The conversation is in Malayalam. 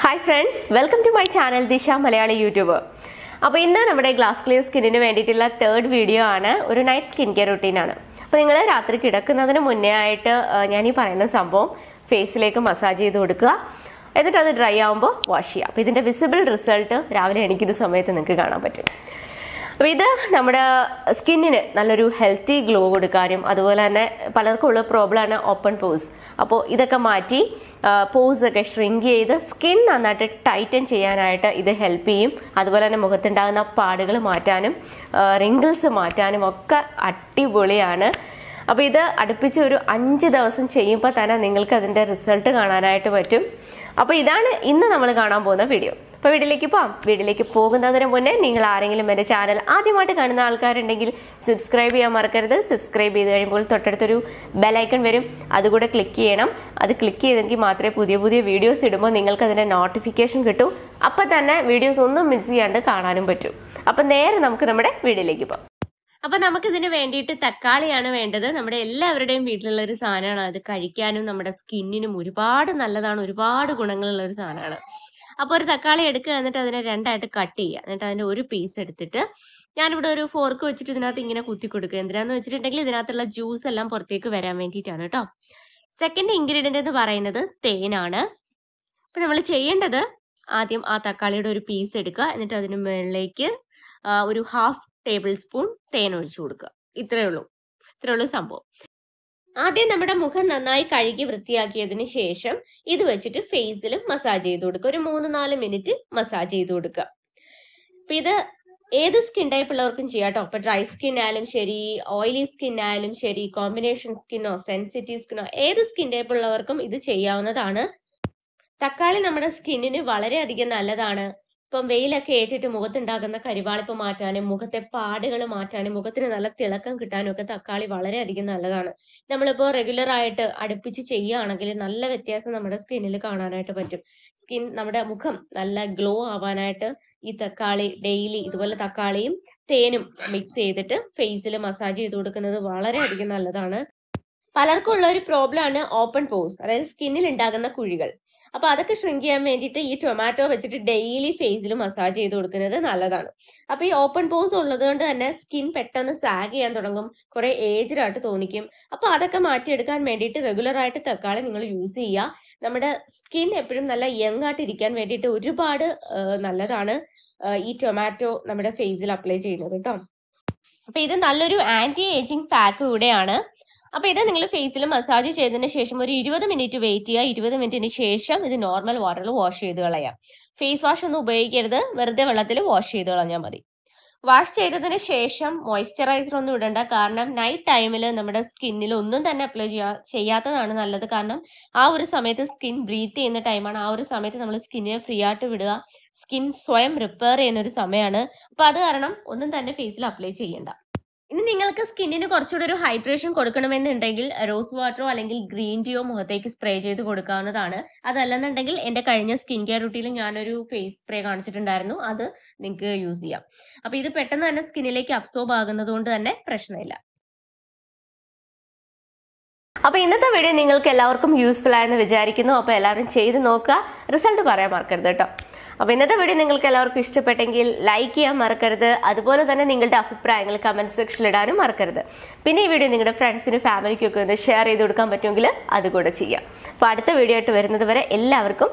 Hi friends, welcome to my channel Disha Malayali YouTuber. അപ്പോൾ ഇന്ന് നമ്മുടെ ഗ്ലാസ് ക്ലിയർ സ്കിന്നിന് വേണ്ടിയിട്ടുള്ള തേർഡ് വീഡിയോ ആണ്. ഒരു നൈറ്റ് സ്കിൻ കെയർ റുട്ടീൻ ആണ്. അപ്പോൾ നിങ്ങൾ രാത്രി കിടക്കുന്നതിന് മുന്നേ ആയിട്ട് ഞാൻ ഈ പറയുന്ന സംഭവം ഫേസിലേക്ക് മസാജ് ചെയ്ത് കൊടുക്കുക. എന്നിട്ട് അത് ഡ്രൈ ആവുമ്പോൾ വാഷ് ചെയ്യുക. അപ്പോൾ ഇതിന്റെ വിസിബിൾ റിസൾട്ട് രാവിലെ എണീക്കുന്ന സമയത്ത് നിങ്ങൾക്ക് കാണാൻ പറ്റും. അപ്പോൾ ഇത് നമ്മുടെ സ്കിന്നിന് നല്ലൊരു ഹെൽത്തി ഗ്ലോ കൊടുക്കാനും അതുപോലെ തന്നെ പലർക്കും ഉള്ള പ്രോബ്ലമാണ് ഓപ്പൺ പോസ്. അപ്പോൾ ഇതൊക്കെ മാറ്റി പോസ് ഒക്കെ ഷ്രിങ്ക് ചെയ്ത് സ്കിൻ നന്നായിട്ട് ടൈറ്റൻ ചെയ്യാനായിട്ട് ഇത് ഹെൽപ്പ് ചെയ്യും. അതുപോലെ തന്നെ മുഖത്തുണ്ടാകുന്ന പാടുകൾ മാറ്റാനും റിങ്കിൾസ് മാറ്റാനും ഒക്കെ അടിപൊളിയാണ്. അപ്പോൾ ഇത് അടുപ്പിച്ച് ഒരു 5 ദിവസം ചെയ്യുമ്പോൾ തന്നെ നിങ്ങൾക്ക് അതിൻ്റെ റിസൾട്ട് കാണാനായിട്ട് പറ്റും. അപ്പോൾ ഇതാണ് ഇന്ന് നമ്മൾ കാണാൻ പോകുന്ന വീഡിയോ. അപ്പോൾ വീഡിയോയിലേക്ക് പോകാം. വീഡിയോയിലേക്ക് പോകുന്നതിന് മുന്നേ നിങ്ങൾ ആരെങ്കിലും എൻ്റെ ചാനൽ ആദ്യമായിട്ട് കാണുന്ന ആൾക്കാരുണ്ടെങ്കിൽ സബ്സ്ക്രൈബ് ചെയ്യാൻ മറക്കരുത്. സബ്സ്ക്രൈബ് ചെയ്ത് കഴിയുമ്പോൾ തൊട്ടടുത്തൊരു ബെലൈക്കൺ വരും, അതുകൂടെ ക്ലിക്ക് ചെയ്യണം. അത് ക്ലിക്ക് ചെയ്തെങ്കിൽ മാത്രമേ പുതിയ പുതിയ വീഡിയോസ് ഇടുമ്പോൾ നിങ്ങൾക്ക് അതിൻ്റെ നോട്ടിഫിക്കേഷൻ കിട്ടൂ. അപ്പം തന്നെ വീഡിയോസ് ഒന്നും മിസ് ചെയ്യാണ്ട് കാണാനും പറ്റും. അപ്പം നേരെ നമുക്ക് നമ്മുടെ വീഡിയോയിലേക്ക് പോകാം. അപ്പൊ നമുക്ക് ഇതിന് വേണ്ടിയിട്ട് തക്കാളിയാണ് വേണ്ടത്. നമ്മുടെ എല്ലാവരുടെയും വീട്ടിലുള്ള ഒരു സാധനമാണ്. അത് കഴിക്കാനും നമ്മുടെ സ്കിന്നിനും ഒരുപാട് നല്ലതാണ്, ഒരുപാട് ഗുണങ്ങളുള്ള ഒരു സാധനമാണ്. അപ്പോൾ ഒരു തക്കാളി എടുക്കുക, എന്നിട്ട് അതിനെ രണ്ടായിട്ട് കട്ട് ചെയ്യുക. എന്നിട്ട് അതിന്റെ ഒരു പീസ് എടുത്തിട്ട് ഞാനിവിടെ ഒരു ഫോർക്ക് വെച്ചിട്ട് ഇതിനകത്ത് ഇങ്ങനെ കുത്തി കൊടുക്കുക. എന്തിനാന്ന് വെച്ചിട്ടുണ്ടെങ്കിൽ ഇതിനകത്തുള്ള ജ്യൂസ് എല്ലാം പുറത്തേക്ക് വരാൻ വേണ്ടിയിട്ടാണ് കേട്ടോ. സെക്കൻഡ് ഇൻഗ്രീഡിയന്റ് എന്ന് പറയുന്നത് തേനാണ്. അപ്പൊ നമ്മൾ ചെയ്യേണ്ടത് ആദ്യം ആ തക്കാളിയുടെ ഒരു പീസ് എടുക്കുക, എന്നിട്ട് അതിന് മുകളിലേക്ക് ഒരു 1/2 ടേബിൾ സ്പൂൺ തേൻ ഒഴിച്ചു കൊടുക്കുക. ഇത്രയേ ഉള്ളൂ സംഭവം. ആദ്യം നമ്മുടെ മുഖം നന്നായി കഴുകി വൃത്തിയാക്കിയതിന് ശേഷം ഇത് വെച്ചിട്ട് ഫേസിലും മസാജ് ചെയ്ത് കൊടുക്കുക. ഒരു 3-4 മിനിറ്റ് മസാജ് ചെയ്ത് കൊടുക്കുക. അപ്പൊ ഇത് ഏത് സ്കിൻ ടൈപ്പ് ഉള്ളവർക്കും ചെയ്യാം കേട്ടോ. ഇപ്പൊ ഡ്രൈ സ്കിൻ ആയാലും ശരി, ഓയിലി സ്കിൻ ആയാലും ശരി, കോമ്പിനേഷൻ സ്കിന്നോ സെൻസിറ്റീവ് സ്കിന്നോ ഏത് സ്കിൻ ടൈപ്പ് ഉള്ളവർക്കും ഇത് ചെയ്യാവുന്നതാണ്. തക്കാളി നമ്മുടെ സ്കിന്നിന് വളരെയധികം നല്ലതാണ്. ഇപ്പം വെയിലൊക്കെ ഏറ്റിട്ട് മുഖത്തുണ്ടാകുന്ന കരിവാളിപ്പ് മാറ്റാനും മുഖത്തെ പാടുകൾ മാറ്റാനും മുഖത്തിന് നല്ല തിളക്കം കിട്ടാനും ഒക്കെ തക്കാളി വളരെയധികം നല്ലതാണ്. നമ്മളിപ്പോൾ റെഗുലർ ആയിട്ട് അടുപ്പിച്ച് ചെയ്യുകയാണെങ്കിൽ നല്ല വ്യത്യാസം നമ്മുടെ സ്കിന്നിൽ കാണാനായിട്ട് പറ്റും. നമ്മുടെ മുഖം നല്ല ഗ്ലോ ആവാനായിട്ട് ഈ തക്കാളി ഡെയിലി ഇതുപോലെ തക്കാളിയും തേനും മിക്സ് ചെയ്തിട്ട് ഫേസിൽ മസാജ് ചെയ്ത് കൊടുക്കുന്നത് വളരെയധികം നല്ലതാണ്. പലർക്കും ഉള്ള ഒരു പ്രോബ്ലം ആണ് ഓപ്പൺ പോസ്, അതായത് സ്കിന്നിൽ ഉണ്ടാകുന്ന കുഴികൾ. അപ്പൊ അതൊക്കെ ഷ്രിങ്ക് ചെയ്യാൻ വേണ്ടിയിട്ട് ഈ ടൊമാറ്റോ വെച്ചിട്ട് ഡെയിലി ഫേസിൽ മസാജ് ചെയ്ത് കൊടുക്കുന്നത് നല്ലതാണ്. അപ്പൊ ഈ ഓപ്പൺ പോസ് ഉള്ളത് കൊണ്ട് തന്നെ സ്കിൻ പെട്ടെന്ന് സാഗ് ചെയ്യാൻ തുടങ്ങും, കുറെ ഏജ്ഡ് ആയിട്ട് തോന്നിക്കും. അപ്പൊ അതൊക്കെ മാറ്റിയെടുക്കാൻ വേണ്ടിയിട്ട് റെഗുലർ ആയിട്ട് തക്കാളി നിങ്ങൾ യൂസ് ചെയ്യുക. നമ്മുടെ സ്കിൻ എപ്പോഴും നല്ല യങ് ആയിട്ട് ഇരിക്കാൻ വേണ്ടിയിട്ട് ഒരുപാട് നല്ലതാണ് ഈ ടൊമാറ്റോ നമ്മുടെ ഫേസിൽ അപ്ലൈ ചെയ്യുന്നത് കേട്ടോ. അപ്പൊ ഇത് നല്ലൊരു ആന്റി ഏജിങ് പാക്ക് കൂടെയാണ്. അപ്പൊ ഇത് നിങ്ങൾ ഫേസിൽ മസാജ് ചെയ്തതിന് ശേഷം ഒരു 20 മിനിറ്റ് വെയിറ്റ് ചെയ്യുക. 20 മിനിറ്റിന് ശേഷം ഇത് നോർമൽ വാട്ടറിൽ വാഷ് ചെയ്ത് കളയാം. ഫേസ് വാഷ് ഒന്നും ഉപയോഗിക്കരുത്, വെറുതെ വെള്ളത്തിൽ വാഷ് ചെയ്ത് കളഞ്ഞാൽ മതി. വാഷ് ചെയ്തതിന് ശേഷം മോയ്സ്ചറൈസർ ഒന്നും ഇടണ്ട. കാരണം നൈറ്റ് ടൈമിൽ നമ്മുടെ സ്കിന്നിൽ ഒന്നും തന്നെ അപ്ലൈ ചെയ്യാത്തതാണ് നല്ലത്. കാരണം ആ ഒരു സമയത്ത് സ്കിൻ ബ്രീത്ത് ചെയ്യുന്ന ടൈമാണ്. ആ ഒരു സമയത്ത് നമ്മൾ സ്കിന്നിനെ ഫ്രീ ആയിട്ട് വിടുക. സ്കിൻ സ്വയം റിപ്പയർ ചെയ്യുന്ന ഒരു സമയമാണ്. അപ്പൊ അത് കാരണം ഒന്നും തന്നെ ഫേസിൽ അപ്ലൈ ചെയ്യണ്ട. ഇനി നിങ്ങൾക്ക് സ്കിന്നിന് കുറച്ചുകൂടെ ഒരു ഹൈഡ്രേഷൻ കൊടുക്കണമെന്നുണ്ടെങ്കിൽ റോസ് വാട്ടറോ അല്ലെങ്കിൽ ഗ്രീൻ ടീയോ മുഖത്തേക്ക് സ്പ്രേ ചെയ്ത് കൊടുക്കാവുന്നതാണ്. അതല്ലെന്നുണ്ടെങ്കിൽ എന്റെ കഴിഞ്ഞ സ്കിൻ കെയർ റുട്ടീനിൽ ഞാനൊരു ഫേസ് സ്പ്രേ കാണിച്ചിട്ടുണ്ടായിരുന്നു, അത് നിങ്ങൾക്ക് യൂസ് ചെയ്യാം. അപ്പൊ ഇത് പെട്ടെന്ന് തന്നെ സ്കിന്നിലേക്ക് അബ്സോർബ് ആകുന്നത് കൊണ്ട് തന്നെ പ്രശ്നമില്ല. അപ്പൊ ഇന്നത്തെ വീഡിയോ നിങ്ങൾക്ക് എല്ലാവർക്കും യൂസ്ഫുൾ ആയെന്ന് വിചാരിക്കുന്നു. അപ്പൊ എല്ലാവരും ചെയ്ത് നോക്കുക, റിസൾട്ട് പറയാൻ മറക്കരുത് കേട്ടോ. അപ്പൊ ഇന്നത്തെ വീഡിയോ നിങ്ങൾക്ക് എല്ലാവർക്കും ഇഷ്ടപ്പെട്ടെങ്കിൽ ലൈക്ക് ചെയ്യാൻ മറക്കരുത്. അതുപോലെ തന്നെ നിങ്ങളുടെ അഭിപ്രായങ്ങൾ കമന്റ് സെക്ഷനിൽ ഇടാനും മറക്കരുത്. പിന്നെ ഈ വീഡിയോ നിങ്ങളുടെ ഫ്രണ്ട്സിനും ഫാമിലിക്കും ഒക്കെ ഒന്ന് ഷെയർ ചെയ്ത് കൊടുക്കാൻ പറ്റുമെങ്കിൽ അതുകൂടെ ചെയ്യാം. അപ്പൊ അടുത്ത വീഡിയോ ആയിട്ട് വരുന്നത് വരെ എല്ലാവർക്കും